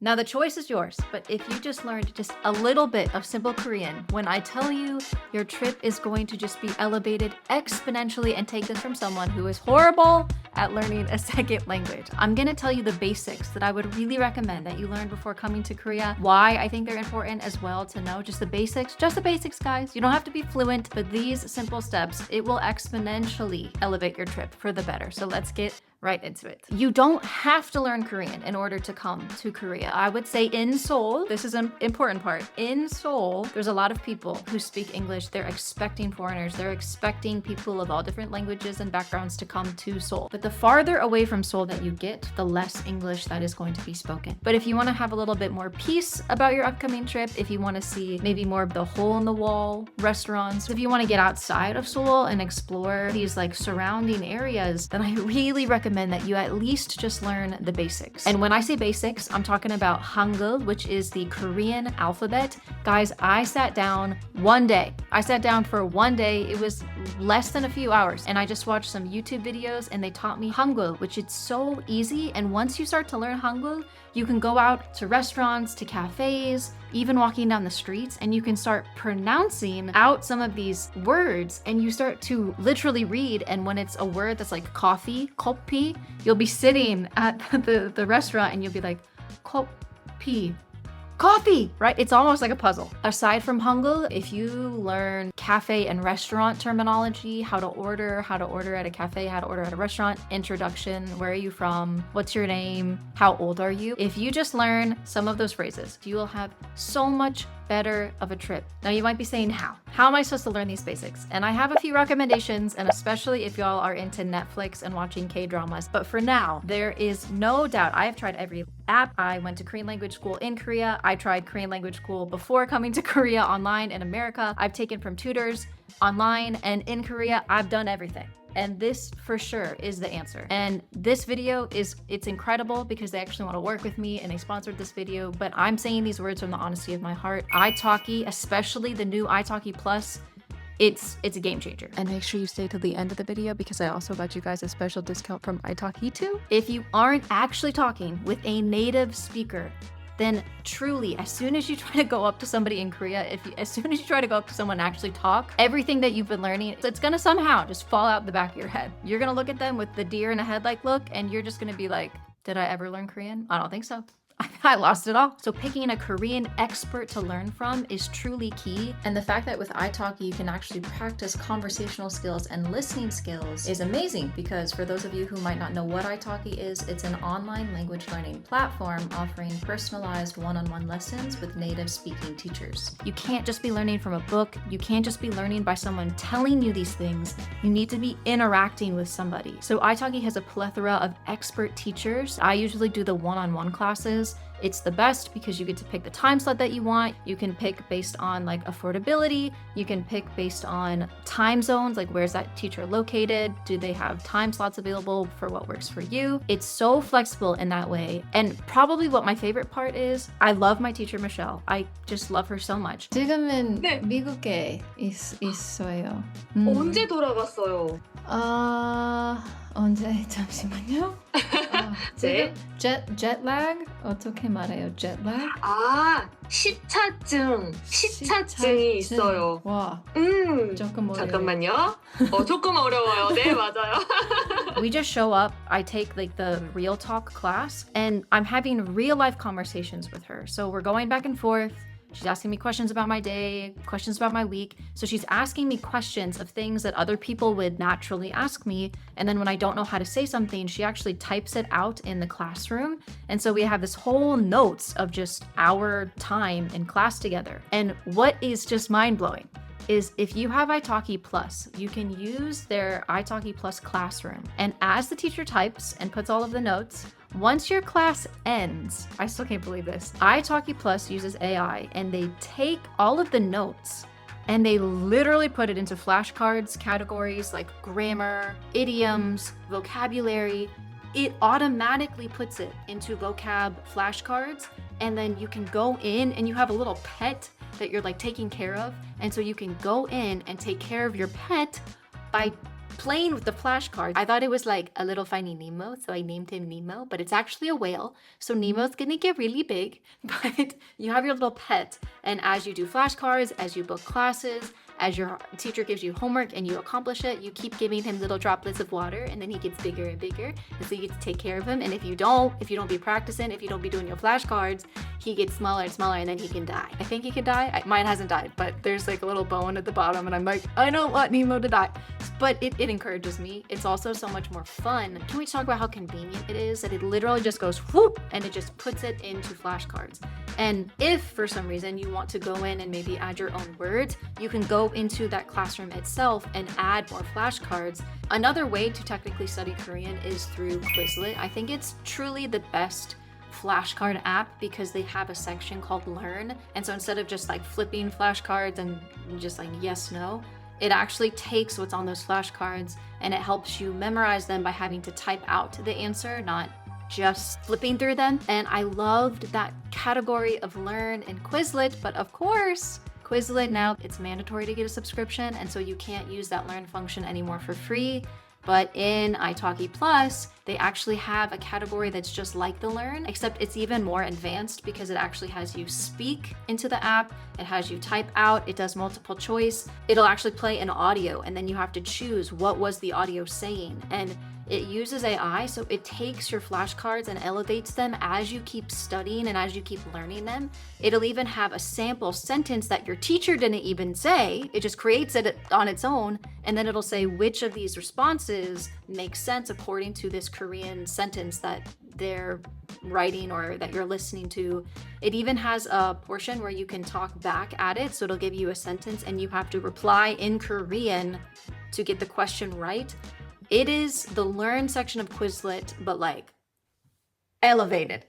Now the choice is yours, but if you just learned just a little bit of simple Korean, when I tell you your trip is going to just be elevated exponentially, and take this from someone who is horrible at learning a second language, I'm gonna tell you the basics that I would really recommend that you learn before coming to Korea, why I think they're important as well to know, just the basics, guys. You don't have to be fluent, but these simple steps, it will exponentially elevate your trip for the better. So let's get right into it. You don't have to learn Korean in order to come to Korea. I would say in Seoul, this is an important part. In Seoul, there's a lot of people who speak English. They're expecting foreigners. They're expecting people of all different languages and backgrounds to come to Seoul. But the farther away from Seoul that you get, the less English that is going to be spoken. But if you want to have a little bit more peace about your upcoming trip, if you want to see maybe more of the hole-in-the-wall restaurants, if you want to get outside of Seoul and explore these like surrounding areas, then I really recommend that you at least just learn the basics. And when I say basics, I'm talking about Hangul, which is the Korean alphabet. Guys, I sat down one day. I sat down for one day. It was less than a few hours. And I just watched some YouTube videos and they taught me Hangul, which is so easy. And once you start to learn Hangul, you can go out to restaurants, to cafes, even walking down the streets, and you can start pronouncing out some of these words, and you start to literally read. And when it's a word that's like coffee, kopi, you'll be sitting at the restaurant and you'll be like, kopi, coffee, right? It's almost like a puzzle. Aside from Hangul, if you learn cafe and restaurant terminology, how to order at a cafe, how to order at a restaurant, introduction, where are you from, what's your name, how old are you? If you just learn some of those phrases, you will have so much better of a trip. Now you might be saying, how am I supposed to learn these basics? And I have a few recommendations, and especially if y'all are into Netflix and watching K-dramas. But for now, there is no doubt, I have tried every app. I went to Korean language school in Korea. I tried Korean language school before coming to Korea online in America. I've taken from tutors online, and in Korea, I've done everything. And this for sure is the answer. And this video it's incredible because they actually want to work with me and they sponsored this video, but I'm saying these words from the honesty of my heart. italki, especially the new italki Plus, it's a game changer. And make sure you stay till the end of the video because I also got you guys a special discount from italki too. If you aren't actually talking with a native speaker, then truly, as soon as you try to go up to somebody in Korea, as soon as you try to go up to someone and actually talk, everything that you've been learning, it's gonna somehow just fall out the back of your head. You're gonna look at them with the deer in a headlight look, and you're just gonna be like, did I ever learn Korean? I don't think so. I lost it all. So picking a Korean expert to learn from is truly key. And the fact that with italki you can actually practice conversational skills and listening skills is amazing, because for those of you who might not know what italki is, it's an online language learning platform offering personalized one-on-one lessons with native speaking teachers. You can't just be learning from a book. You can't just be learning by someone telling you these things. You need to be interacting with somebody. So italki has a plethora of expert teachers. I usually do the one-on-one classes. It's the best because you get to pick the time slot that you want. You can pick based on like affordability. You can pick based on time zones, like where's that teacher located? Do they have time slots available for what works for you? It's so flexible in that way. And probably what my favorite part is, I love my teacher, Michelle. I just love her so much. 지금은 네. 미국에 있어요. 언제 돌아갔어요? 언제 잠시만요. 네. jet lag 어떻게 말해요? jet lag? 시차증이 있어요. 와, 조금 어려워요. 잠깐만요. 조금 어려워요. 네, 맞아요. We just show up, I take like the real talk class, and I'm having real life conversations with her. So we're going back and forth. She's asking me questions about my day, questions about my week. So she's asking me questions of things that other people would naturally ask me. And then when I don't know how to say something, she actually types it out in the classroom. And so we have this whole notes of just our time in class together. And what is just mind-blowing is if you have italki Plus, you can use their italki Plus classroom. And as the teacher types and puts all of the notes, once your class ends, I still can't believe this, italki Plus uses AI and they take all of the notes and they literally put it into flashcards, categories like grammar, idioms, vocabulary. It automatically puts it into vocab flashcards, and then you can go in and you have a little pet that you're like taking care of. And so you can go in and take care of your pet by playing with the flashcards. I thought it was like a little finding Nemo, so I named him Nemo, but it's actually a whale. So Nemo's gonna get really big, but you have your little pet, and as you do flashcards, as you book classes, as your teacher gives you homework and you accomplish it, you keep giving him little droplets of water, and then he gets bigger and bigger, and so you get to take care of him. And if you don't be practicing, if you don't be doing your flashcards, he gets smaller and smaller, and then he can die. I think he can die. Mine hasn't died, but there's like a little bone at the bottom, and I'm like, I don't want Nemo to die. But it encourages me. It's also so much more fun. Can we talk about how convenient it is that it literally just goes whoop, and it just puts it into flashcards. And if for some reason you want to go in and maybe add your own words, you can go into that classroom itself and add more flashcards. Another way to technically study Korean is through Quizlet. I think it's truly the best flashcard app because they have a section called Learn. And so instead of just like flipping flashcards and just like yes, no, it actually takes what's on those flashcards and it helps you memorize them by having to type out the answer, not just flipping through them. And I loved that category of Learn in Quizlet, but of course, Quizlet now it's mandatory to get a subscription, and so you can't use that Learn function anymore for free. But in italki Plus, they actually have a category that's just like the Learn, except it's even more advanced because it actually has you speak into the app, it has you type out, it does multiple choice, it'll actually play an audio, and then you have to choose what was the audio saying. And it uses AI, so it takes your flashcards and elevates them as you keep studying and as you keep learning them. It'll even have a sample sentence that your teacher didn't even say. It just creates it on its own, and then it'll say which of these responses make sense according to this Korean sentence that they're writing or that you're listening to. It even has a portion where you can talk back at it, so it'll give you a sentence and you have to reply in Korean to get the question right. It is the Learn section of Quizlet, but like elevated.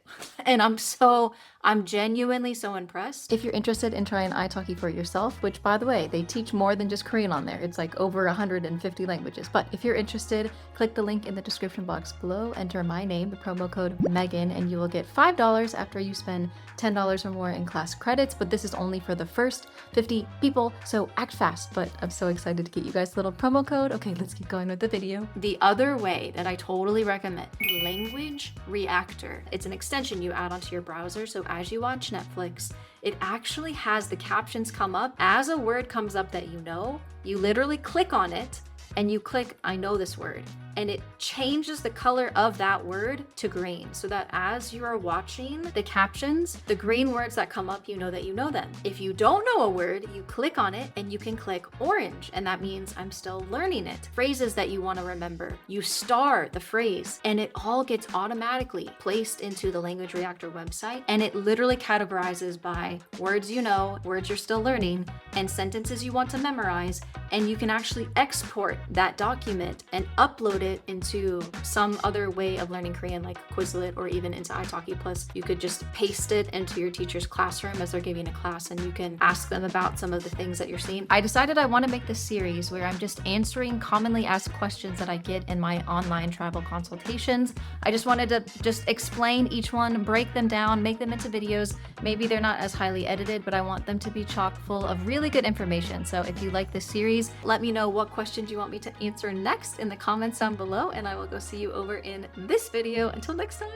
And I'm genuinely so impressed. If you're interested in trying italki for yourself, which by the way, they teach more than just Korean on there. It's like over 150 languages. But if you're interested, click the link in the description box below, enter my name, the promo code MEGAN, and you will get $5 after you spend $10 or more in class credits. But this is only for the first 50 people, so act fast. But I'm so excited to get you guys a little promo code. Okay, let's keep going with the video. The other way that I totally recommend, Language Reactor. It's an extension you add onto your browser, so as you watch Netflix, it actually has the captions come up. As a word comes up that you know, you literally click on it and you click, I know this word, and it changes the color of that word to green so that as you are watching the captions, the green words that come up, you know that you know them. If you don't know a word, you click on it and you can click orange, and that means I'm still learning it. Phrases that you want to remember, you star the phrase, and it all gets automatically placed into the Language Reactor website, and it literally categorizes by words you know, words you're still learning, and sentences you want to memorize, and you can actually export that document and upload it into some other way of learning Korean like Quizlet or even into italki Plus. You could just paste it into your teacher's classroom as they're giving a class, and you can ask them about some of the things that you're seeing. I decided I want to make this series where I'm just answering commonly asked questions that I get in my online travel consultations. I just wanted to just explain each one, break them down, make them into videos. Maybe they're not as highly edited, but I want them to be chock full of really good information. So if you like this series, let me know what questions you want me to answer next in the comments down below, and I will go see you over in this video. Until next time,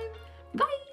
bye!